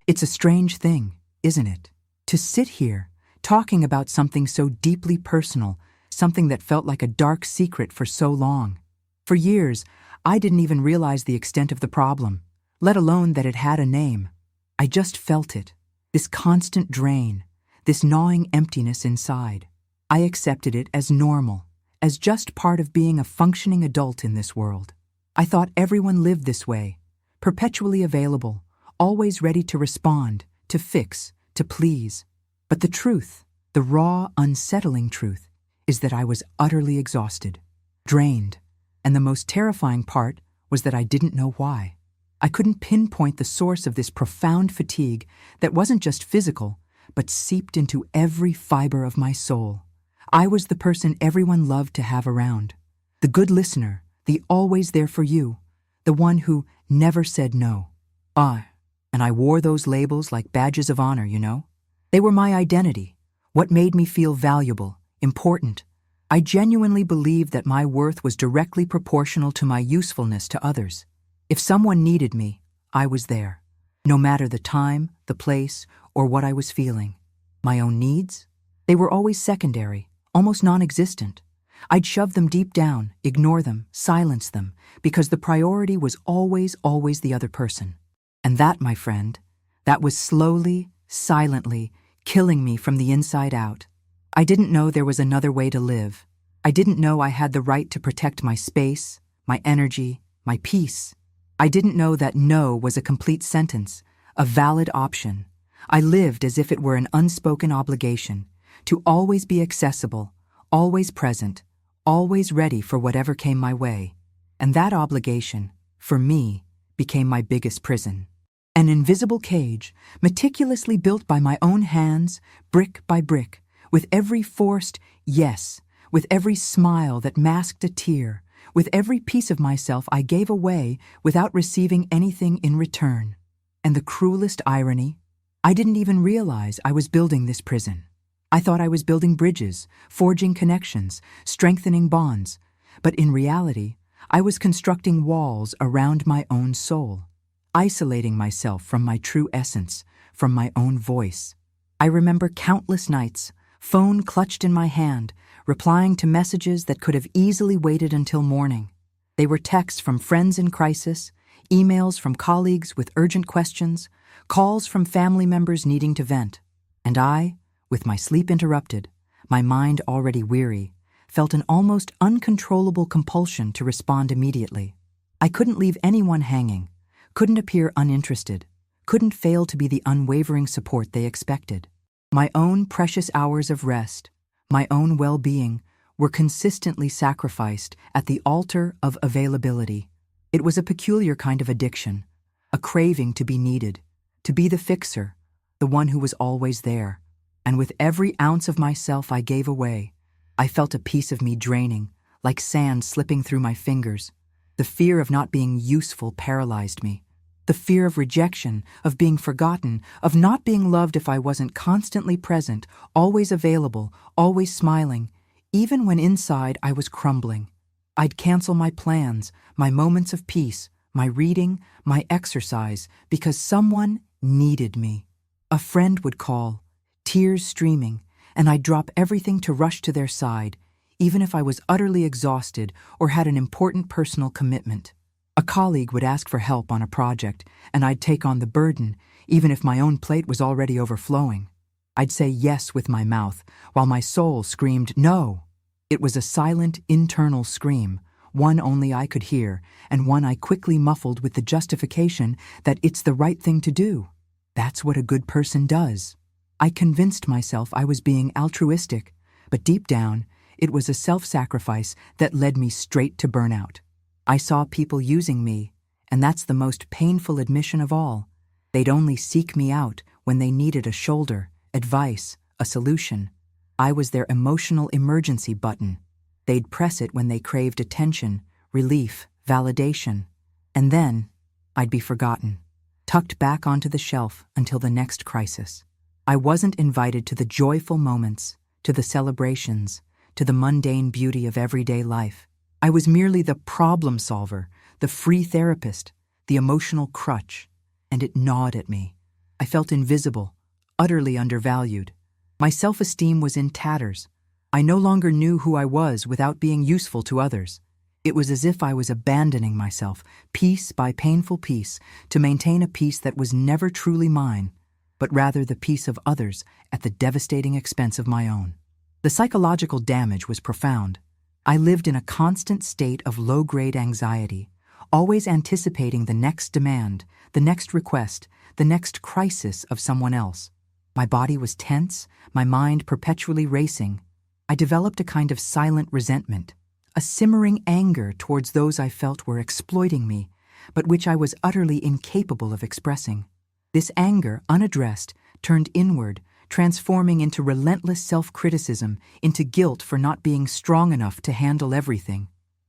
It's a strange thing, isn't it? To sit here, talking about something so deeply personal, something that felt like a dark secret for so long. For years, I didn't even realize the extent of the problem, let alone that it had a name. I just felt it, this constant drain, this gnawing emptiness inside. I accepted it as normal, as just part of being a functioning adult in this world. I thought everyone lived this way, perpetually available, always ready to respond, to fix, to please. But the truth, the raw, unsettling truth, is that I was utterly exhausted, drained, and the most terrifying part was that I didn't know why. I couldn't pinpoint the source of this profound fatigue that wasn't just physical, but seeped into every fiber of my soul. I was the person everyone loved to have around, the good listener, the always there for you, the one who never said no. And I wore those labels like badges of honor, you know? They were my identity, what made me feel valuable, important. I genuinely believed that my worth was directly proportional to my usefulness to others. If someone needed me, I was there, no matter the time, the place, or what I was feeling. My own needs? They were always secondary, almost non-existent. I'd shove them deep down, ignore them, silence them, because the priority was always the other person. And that, my friend, that was slowly, silently, killing me from the inside out. I didn't know there was another way to live. I didn't know I had the right to protect my space, my energy, my peace. I didn't know that no was a complete sentence, a valid option. I lived as if it were an unspoken obligation, to always be accessible, always present, always ready for whatever came my way. And that obligation, for me, became my biggest prison. An invisible cage, meticulously built by my own hands, brick by brick, with every forced yes, with every smile that masked a tear, with every piece of myself I gave away without receiving anything in return. And the cruelest irony, I didn't even realize I was building this prison. I thought I was building bridges, forging connections, strengthening bonds, but in reality, I was constructing walls around my own soul, isolating myself from my true essence, from my own voice. I remember countless nights, phone clutched in my hand, replying to messages that could have easily waited until morning. They were texts from friends in crisis, emails from colleagues with urgent questions, calls from family members needing to vent. And I, with my sleep interrupted, my mind already weary, felt an almost uncontrollable compulsion to respond immediately. I couldn't leave anyone hanging, couldn't appear uninterested, couldn't fail to be the unwavering support they expected. My own precious hours of rest, my own well-being, were consistently sacrificed at the altar of availability. It was a peculiar kind of addiction, a craving to be needed, to be the fixer, the one who was always there. And with every ounce of myself I gave away, I felt a piece of me draining, like sand slipping through my fingers. The fear of not being useful paralyzed me. The fear of rejection, of being forgotten, of not being loved if I wasn't constantly present, always available, always smiling, even when inside I was crumbling. I'd cancel my plans, my moments of peace, my reading, my exercise, because someone needed me. A friend would call, tears streaming, and I'd drop everything to rush to their side, even if I was utterly exhausted or had an important personal commitment. A colleague would ask for help on a project, and I'd take on the burden, even if my own plate was already overflowing. I'd say yes with my mouth, while my soul screamed no. It was a silent, internal scream, one only I could hear, and one I quickly muffled with the justification that it's the right thing to do. That's what a good person does. I convinced myself I was being altruistic, but deep down, it was a self-sacrifice that led me straight to burnout. I saw people using me, and that's the most painful admission of all. They'd only seek me out when they needed a shoulder, advice, a solution. I was their emotional emergency button. They'd press it when they craved attention, relief, validation. And then, I'd be forgotten, tucked back onto the shelf until the next crisis. I wasn't invited to the joyful moments, to the celebrations, to the mundane beauty of everyday life. I was merely the problem solver, the free therapist, the emotional crutch, and it gnawed at me. I felt invisible, utterly undervalued. My self-esteem was in tatters. I no longer knew who I was without being useful to others. It was as if I was abandoning myself, piece by painful piece, to maintain a peace that was never truly mine, but rather the peace of others at the devastating expense of my own. The psychological damage was profound. I lived in a constant state of low-grade anxiety, always anticipating the next demand, the next request, the next crisis of someone else. My body was tense, my mind perpetually racing. I developed a kind of silent resentment, a simmering anger towards those I felt were exploiting me, but which I was utterly incapable of expressing. This anger, unaddressed, turned inward, transforming into relentless self-criticism, into guilt for not being strong enough to handle everything.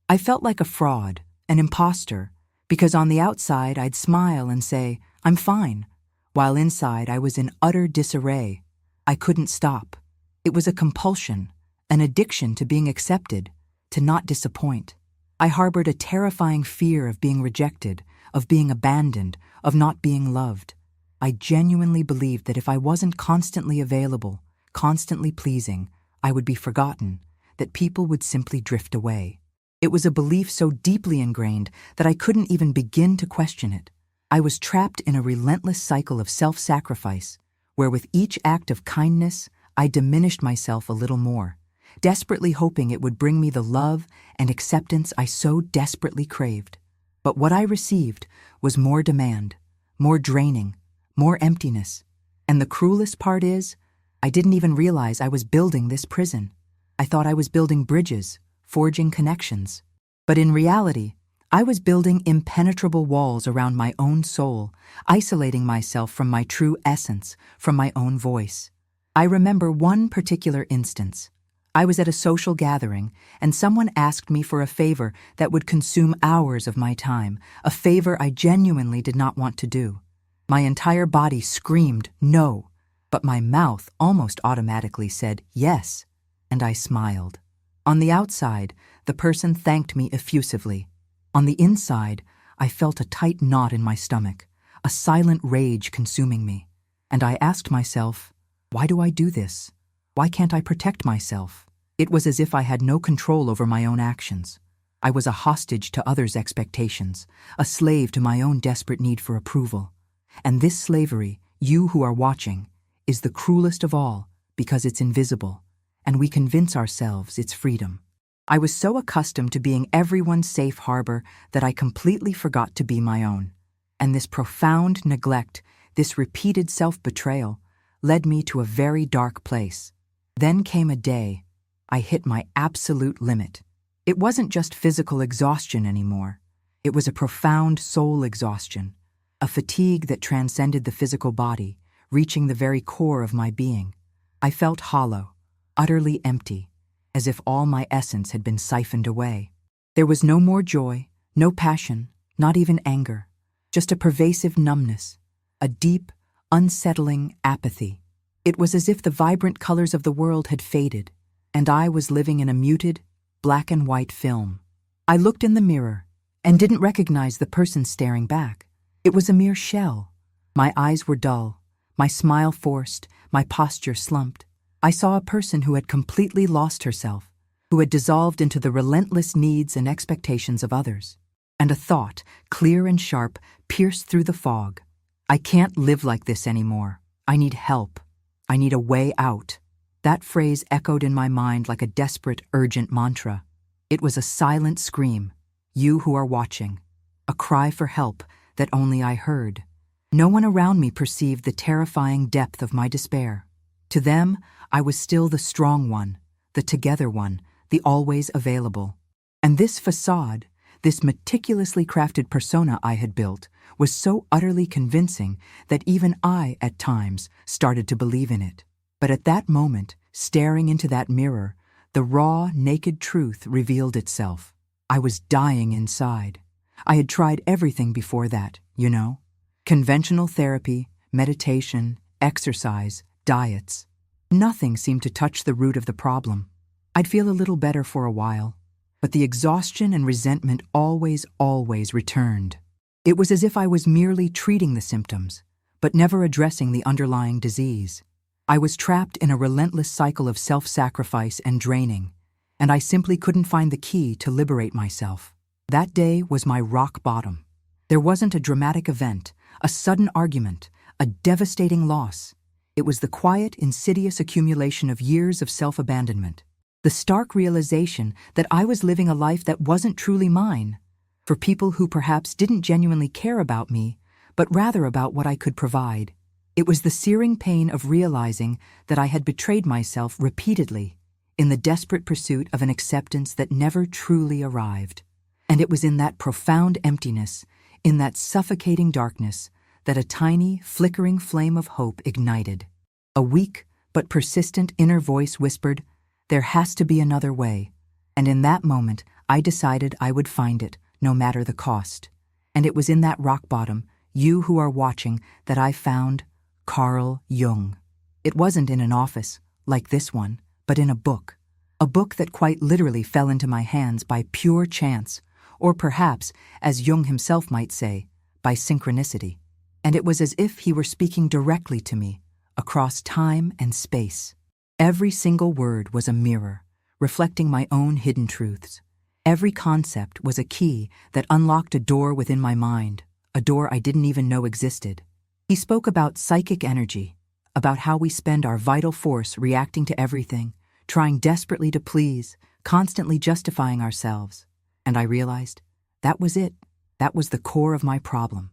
I felt like a fraud, an imposter, because on the outside I'd smile and say, "I'm fine," while inside I was in utter disarray. I couldn't stop. It was a compulsion, an addiction to being accepted, to not disappoint. I harbored a terrifying fear of being rejected, of being abandoned, of not being loved. I genuinely believed that if I wasn't constantly available, constantly pleasing, I would be forgotten, that people would simply drift away. It was a belief so deeply ingrained that I couldn't even begin to question it. I was trapped in a relentless cycle of self-sacrifice, where with each act of kindness, I diminished myself a little more, desperately hoping it would bring me the love and acceptance I so desperately craved. But what I received was more demand, more draining, more emptiness. And the cruelest part is, I didn't even realize I was building this prison. I thought I was building bridges, forging connections. But in reality, I was building impenetrable walls around my own soul, isolating myself from my true essence, from my own voice. I remember one particular instance. I was at a social gathering, and someone asked me for a favor that would consume hours of my time, a favor I genuinely did not want to do. My entire body screamed, "No," but my mouth almost automatically said, "Yes," and I smiled. On the outside, the person thanked me effusively. On the inside, I felt a tight knot in my stomach, a silent rage consuming me. And I asked myself, why do I do this? Why can't I protect myself? It was as if I had no control over my own actions. I was a hostage to others' expectations, a slave to my own desperate need for approval. And this slavery, you who are watching, is the cruelest of all because it's invisible, and we convince ourselves it's freedom. I was so accustomed to being everyone's safe harbor that I completely forgot to be my own. And this profound neglect, this repeated self-betrayal, led me to a very dark place. Then came a day I hit my absolute limit. It wasn't just physical exhaustion anymore. It was a profound soul exhaustion, a fatigue that transcended the physical body, reaching the very core of my being. I felt hollow, utterly empty, as if all my essence had been siphoned away. There was no more joy, no passion, not even anger, just a pervasive numbness, a deep, unsettling apathy. It was as if the vibrant colors of the world had faded, and I was living in a muted, black and white film. I looked in the mirror and didn't recognize the person staring back. It was a mere shell. My eyes were dull, my smile forced, my posture slumped. I saw a person who had completely lost herself, who had dissolved into the relentless needs and expectations of others. And a thought, clear and sharp, pierced through the fog. I can't live like this anymore. I need help. I need a way out. That phrase echoed in my mind like a desperate, urgent mantra. It was a silent scream, you who are watching, a cry for help that only I heard. No one around me perceived the terrifying depth of my despair. To them, I was still the strong one, the together one, the always available. And this facade, this meticulously crafted persona I had built, was so utterly convincing that even I, at times, started to believe in it. But at that moment, staring into that mirror, the raw, naked truth revealed itself. I was dying inside. I had tried everything before that, you know. Conventional therapy, meditation, exercise, diets. Nothing seemed to touch the root of the problem. I'd feel a little better for a while, but the exhaustion and resentment always returned. It was as if I was merely treating the symptoms, but never addressing the underlying disease. I was trapped in a relentless cycle of self-sacrifice and draining, and I simply couldn't find the key to liberate myself. That day was my rock bottom. There wasn't a dramatic event, a sudden argument, a devastating loss. It was the quiet, insidious accumulation of years of self-abandonment. The stark realization that I was living a life that wasn't truly mine, for people who perhaps didn't genuinely care about me, but rather about what I could provide. It was the searing pain of realizing that I had betrayed myself repeatedly in the desperate pursuit of an acceptance that never truly arrived. And it was in that profound emptiness, in that suffocating darkness, that a tiny, flickering flame of hope ignited. A weak but persistent inner voice whispered, "There has to be another way." And in that moment, I decided I would find it, no matter the cost. And it was in that rock bottom, you who are watching, that I found Carl Jung. It wasn't in an office, like this one, but in a book. A book that quite literally fell into my hands by pure chance, or perhaps, as Jung himself might say, by synchronicity. And it was as if he were speaking directly to me, across time and space. Every single word was a mirror, reflecting my own hidden truths. Every concept was a key that unlocked a door within my mind, a door I didn't even know existed. He spoke about psychic energy, about how we spend our vital force reacting to everything, trying desperately to please, constantly justifying ourselves. And I realized, that was it. That was the core of my problem.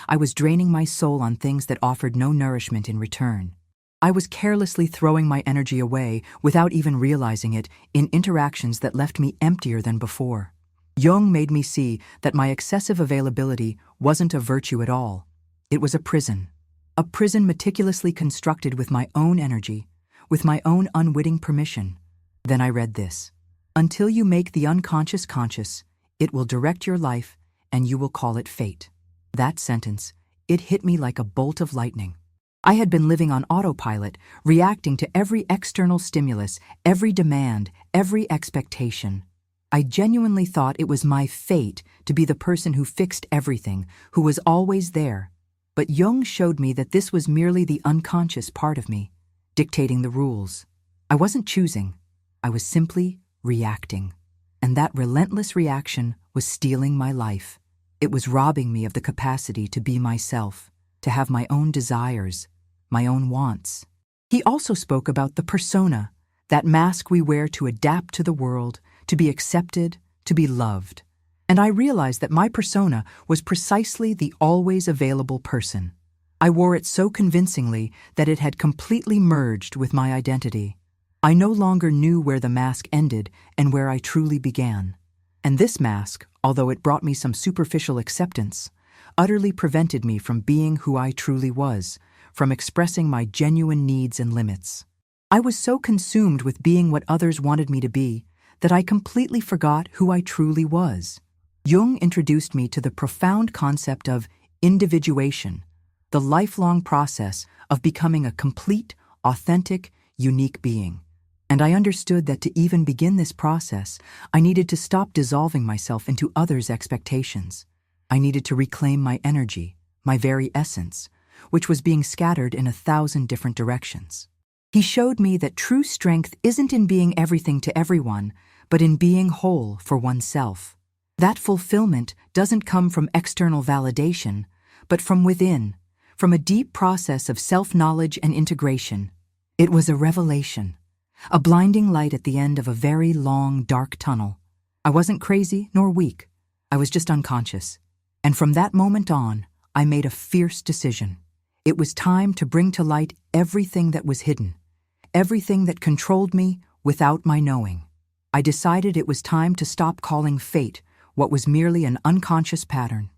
I was draining my soul on things that offered no nourishment in return. I was carelessly throwing my energy away without even realizing it in interactions that left me emptier than before. Jung made me see that my excessive availability wasn't a virtue at all. It was a prison meticulously constructed with my own energy, with my own unwitting permission. Then I read this: "Until you make the unconscious conscious, it will direct your life and you will call it fate." That sentence, it hit me like a bolt of lightning. I had been living on autopilot, reacting to every external stimulus, every demand, every expectation. I genuinely thought it was my fate to be the person who fixed everything, who was always there. But Jung showed me that this was merely the unconscious part of me, dictating the rules. I wasn't choosing. I was simply reacting. And that relentless reaction was stealing my life. It was robbing me of the capacity to be myself, to have my own desires, my own wants. He also spoke about the persona, that mask we wear to adapt to the world, to be accepted, to be loved. And I realized that my persona was precisely the always available person. I wore it so convincingly that it had completely merged with my identity. I no longer knew where the mask ended and where I truly began. And this mask, although it brought me some superficial acceptance, utterly prevented me from being who I truly was, from expressing my genuine needs and limits. I was so consumed with being what others wanted me to be that I completely forgot who I truly was. Jung introduced me to the profound concept of individuation, the lifelong process of becoming a complete, authentic, unique being. And I understood that to even begin this process, I needed to stop dissolving myself into others' expectations. I needed to reclaim my energy, my very essence, which was being scattered in 1,000 different directions. He showed me that true strength isn't in being everything to everyone, but in being whole for oneself. That fulfillment doesn't come from external validation, but from within, from a deep process of self-knowledge and integration. It was a revelation, a blinding light at the end of a very long, dark tunnel. I wasn't crazy nor weak. I was just unconscious. And from that moment on, I made a fierce decision. It was time to bring to light everything that was hidden, everything that controlled me without my knowing. I decided it was time to stop calling fate what was merely an unconscious pattern.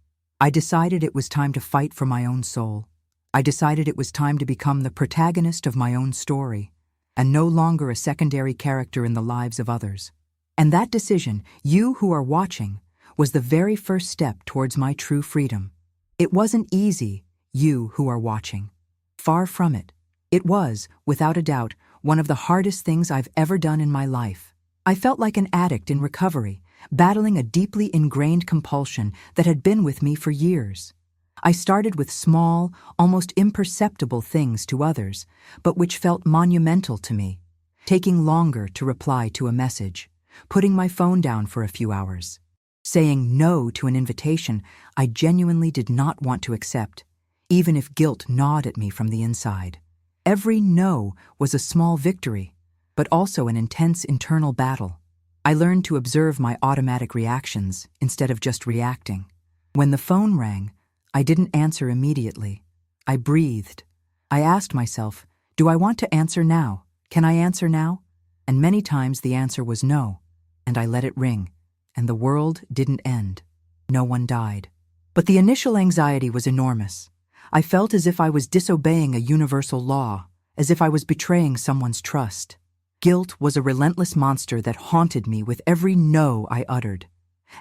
I decided it was time to fight for my own soul. I decided it was time to become the protagonist of my own story, and no longer a secondary character in the lives of others. And that decision, you who are watching, was the very first step towards my true freedom. It wasn't easy, you who are watching. Far from it. It was, without a doubt, one of the hardest things I've ever done in my life. I felt like an addict in recovery, battling a deeply ingrained compulsion that had been with me for years. I started with small, almost imperceptible things to others, but which felt monumental to me. Taking longer to reply to a message, putting my phone down for a few hours, saying no to an invitation I genuinely did not want to accept, even if guilt gnawed at me from the inside. Every no was a small victory, but also an intense internal battle. I learned to observe my automatic reactions instead of just reacting. When the phone rang, I didn't answer immediately. I breathed. I asked myself, do I want to answer now? Can I answer now? And many times the answer was no, and I let it ring, and the world didn't end. No one died. But the initial anxiety was enormous. I felt as if I was disobeying a universal law, as if I was betraying someone's trust. Guilt was a relentless monster that haunted me with every no I uttered.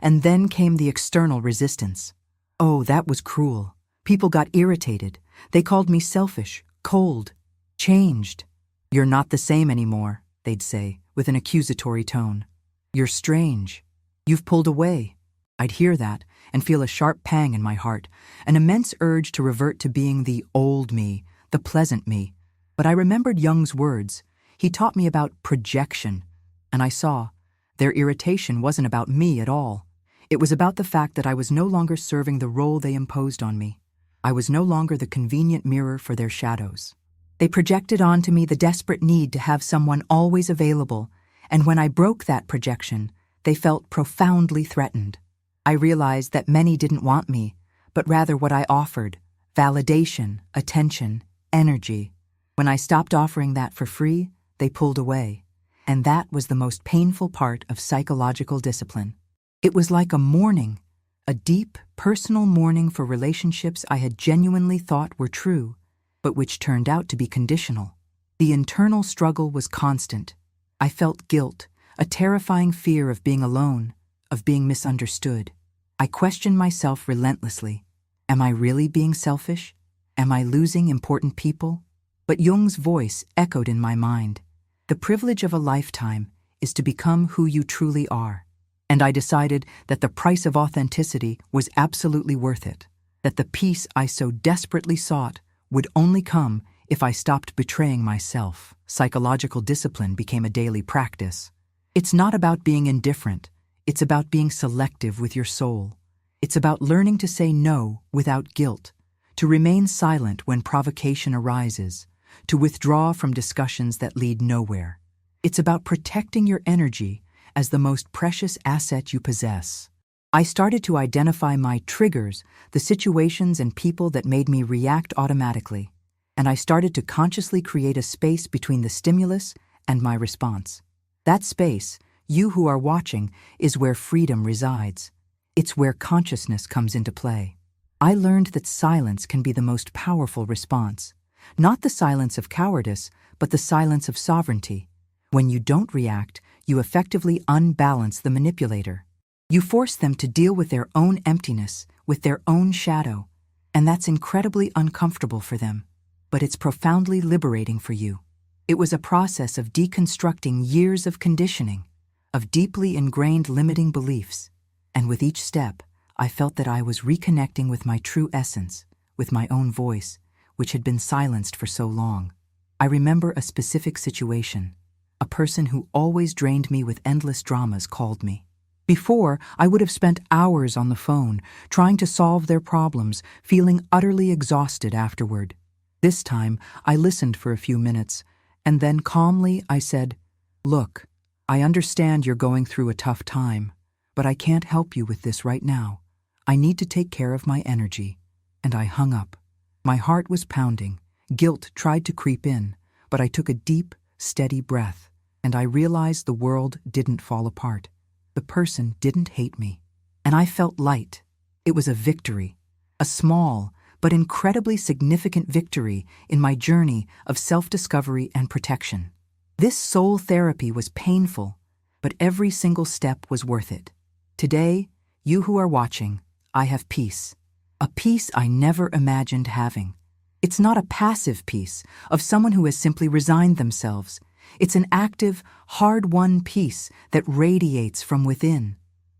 And then came the external resistance. Oh, that was cruel. People got irritated. They called me selfish, cold, changed. You're not the same anymore, they'd say, with an accusatory tone. You're strange. You've pulled away. I'd hear that and feel a sharp pang in my heart, an immense urge to revert to being the old me, the pleasant me. But I remembered Jung's words. He taught me about projection, and I saw their irritation wasn't about me at all. It was about the fact that I was no longer serving the role they imposed on me. I was no longer the convenient mirror for their shadows. They projected onto me the desperate need to have someone always available, and when I broke that projection, they felt profoundly threatened. I realized that many didn't want me, but rather what I offered: validation, attention, energy. When I stopped offering that for free, they pulled away, and that was the most painful part of psychological discipline. It was like a mourning, a deep, personal mourning for relationships I had genuinely thought were true, but which turned out to be conditional. The internal struggle was constant. I felt guilt, a terrifying fear of being alone, of being misunderstood. I questioned myself relentlessly. Am I really being selfish? Am I losing important people? But Jung's voice echoed in my mind. The privilege of a lifetime is to become who you truly are. And I decided that the price of authenticity was absolutely worth it, that the peace I so desperately sought would only come if I stopped betraying myself. Psychological discipline became a daily practice. It's not about being indifferent. It's about being selective with your soul. It's about learning to say no without guilt, to remain silent when provocation arises, to withdraw from discussions that lead nowhere. It's about protecting your energy as the most precious asset you possess. I started to identify my triggers, the situations and people that made me react automatically, and I started to consciously create a space between the stimulus and my response. That space, you who are watching, is where freedom resides. It's where consciousness comes into play. I learned that silence can be the most powerful response. Not the silence of cowardice, but the silence of sovereignty. When you don't react, you effectively unbalance the manipulator. You force them to deal with their own emptiness, with their own shadow, and that's incredibly uncomfortable for them. But it's profoundly liberating for you. It was a process of deconstructing years of conditioning, of deeply ingrained limiting beliefs, and with each step, I felt that I was reconnecting with my true essence, with my own voice, which had been silenced for so long. I remember a specific situation. A person who always drained me with endless dramas called me. Before, I would have spent hours on the phone, trying to solve their problems, feeling utterly exhausted afterward. This time, I listened for a few minutes, and then calmly I said, "Look, I understand you're going through a tough time, but I can't help you with this right now. I need to take care of my energy." And I hung up. My heart was pounding. Guilt tried to creep in, but I took a deep, steady breath, and I realized the world didn't fall apart. The person didn't hate me, and I felt light. It was a victory, a small but incredibly significant victory in my journey of self-discovery and protection. This soul therapy was painful, but every single step was worth it. Today, you who are watching, I have peace. A peace I never imagined having. It's not a passive peace of someone who has simply resigned themselves. It's an active, hard-won peace that radiates from within.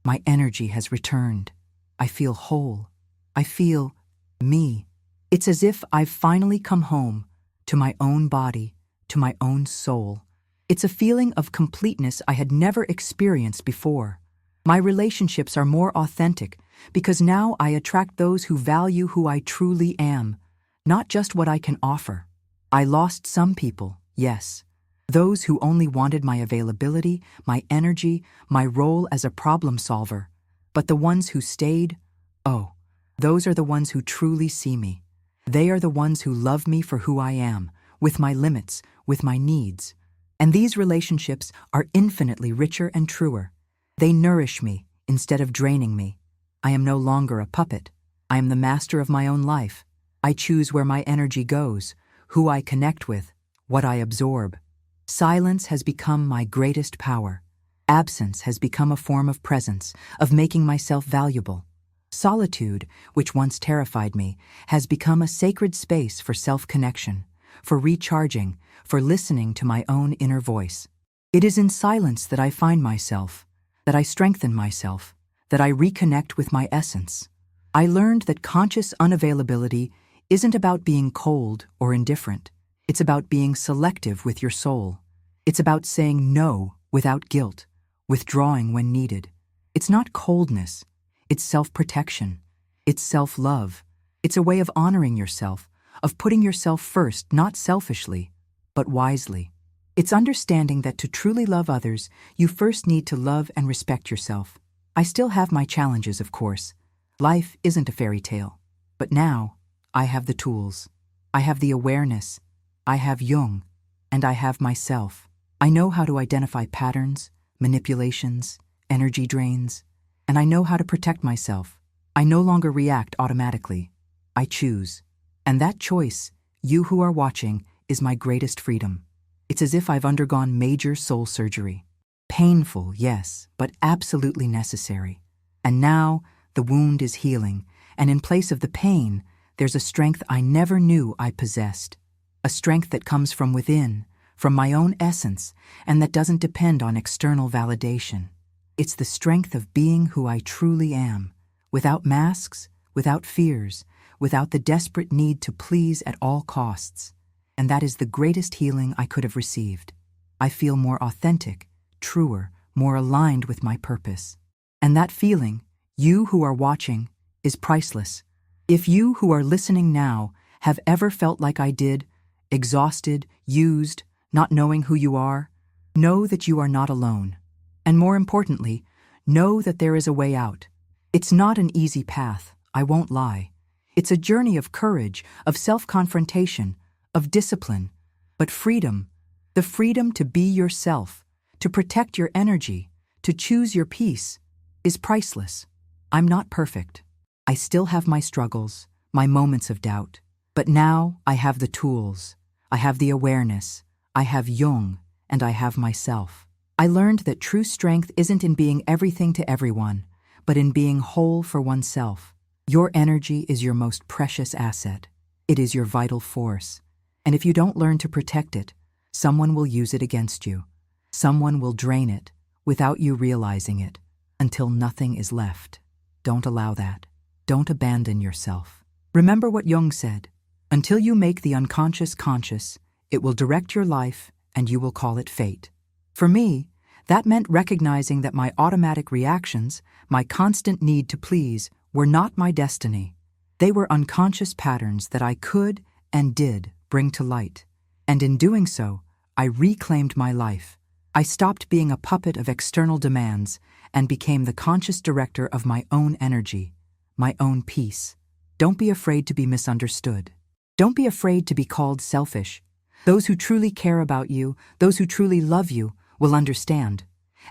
My energy has returned. I feel whole. I feel Me. It's as if I've finally come home, to my own body, to my own soul. It's a feeling of completeness I had never experienced before. My relationships are more authentic because now I attract those who value who I truly am, not just what I can offer. I lost some people, yes. Those who only wanted my availability, my energy, my role as a problem solver. But the ones who stayed, oh, those are the ones who truly see me. They are the ones who love me for who I am, with my limits, with my needs. And these relationships are infinitely richer and truer. They nourish me instead of draining me. I am no longer a puppet. I am the master of my own life. I choose where my energy goes, who I connect with, what I absorb. Silence has become my greatest power. Absence has become a form of presence, of making myself valuable. Solitude, which once terrified me, has become a sacred space for self-connection, for recharging, for listening to my own inner voice. It is in silence that I find myself, that I strengthen myself, that I reconnect with my essence. I learned that conscious unavailability isn't about being cold or indifferent. It's about being selective with your soul. It's about saying no without guilt, withdrawing when needed. It's not coldness. It's self-protection. It's self-love. It's a way of honoring yourself, of putting yourself first, not selfishly, but wisely. It's understanding that to truly love others, you first need to love and respect yourself. I still have my challenges, of course. Life isn't a fairy tale. But now, I have the tools. I have the awareness. I have Jung, and I have myself. I know how to identify patterns, manipulations, energy drains, and I know how to protect myself. I no longer react automatically. I choose. And that choice, you who are watching, is my greatest freedom. It's as if I've undergone major soul surgery. Painful, yes, but absolutely necessary. And now, the wound is healing, and in place of the pain, there's a strength I never knew I possessed. A strength that comes from within, from my own essence, and that doesn't depend on external validation. It's the strength of being who I truly am, without masks, without fears, without the desperate need to please at all costs. And that is the greatest healing I could have received. I feel more authentic, truer, more aligned with my purpose. And that feeling, you who are watching, is priceless. If you who are listening now have ever felt like I did, exhausted, used, not knowing who you are, know that you are not alone. And more importantly, know that there is a way out. It's not an easy path, I won't lie. It's a journey of courage, of self-confrontation, of discipline, but freedom, the freedom to be yourself, to protect your energy, to choose your peace, is priceless. I'm not perfect. I still have my struggles, my moments of doubt. But now I have the tools, I have the awareness, I have Jung, and I have myself. I learned that true strength isn't in being everything to everyone, but in being whole for oneself. Your energy is your most precious asset. It is your vital force. And if you don't learn to protect it, someone will use it against you. Someone will drain it, without you realizing it, until nothing is left. Don't allow that. Don't abandon yourself. Remember what Jung said. Until you make the unconscious conscious, it will direct your life and you will call it fate. For me, that meant recognizing that my automatic reactions, my constant need to please, were not my destiny. They were unconscious patterns that I could and did bring to light. And in doing so, I reclaimed my life. I stopped being a puppet of external demands and became the conscious director of my own energy, my own peace. Don't be afraid to be misunderstood. Don't be afraid to be called selfish. Those who truly care about you, those who truly love you, will understand.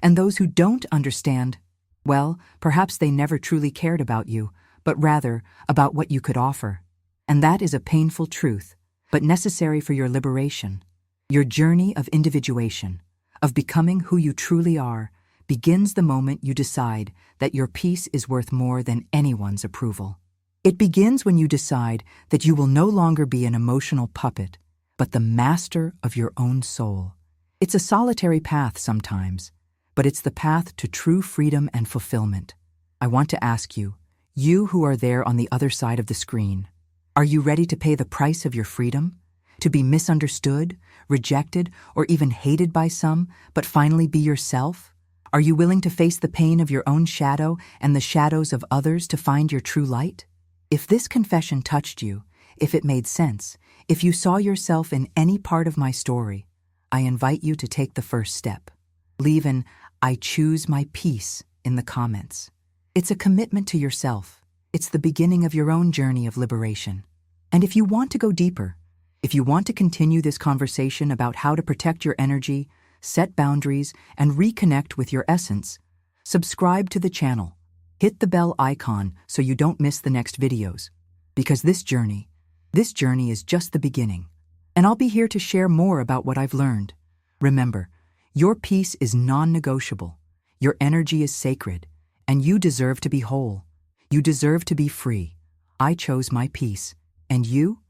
And those who don't understand, well, perhaps they never truly cared about you, but rather about what you could offer. And that is a painful truth, but necessary for your liberation. Your journey of individuation, of becoming who you truly are, begins the moment you decide that your peace is worth more than anyone's approval. It begins when you decide that you will no longer be an emotional puppet, but the master of your own soul. It's a solitary path sometimes, but it's the path to true freedom and fulfillment. I want to ask you, you who are there on the other side of the screen, Are you ready to pay the price of your freedom? To be misunderstood, rejected, or even hated by some, but finally be yourself? Are you willing to face the pain of your own shadow and the shadows of others to find your true light? If this confession touched you, if it made sense, if you saw yourself in any part of my story, I invite you to take the first step. Leave an "I choose my peace" in the comments. It's a commitment to yourself. It's the beginning of your own journey of liberation. And if you want to go deeper, if you want to continue this conversation about how to protect your energy, set boundaries, and reconnect with your essence, subscribe to the channel. Hit the bell icon so you don't miss the next videos. Because this journey is just the beginning. And I'll be here to share more about what I've learned. Remember, your peace is non-negotiable. Your energy is sacred, and you deserve to be whole. You deserve to be free. I chose my peace. And you?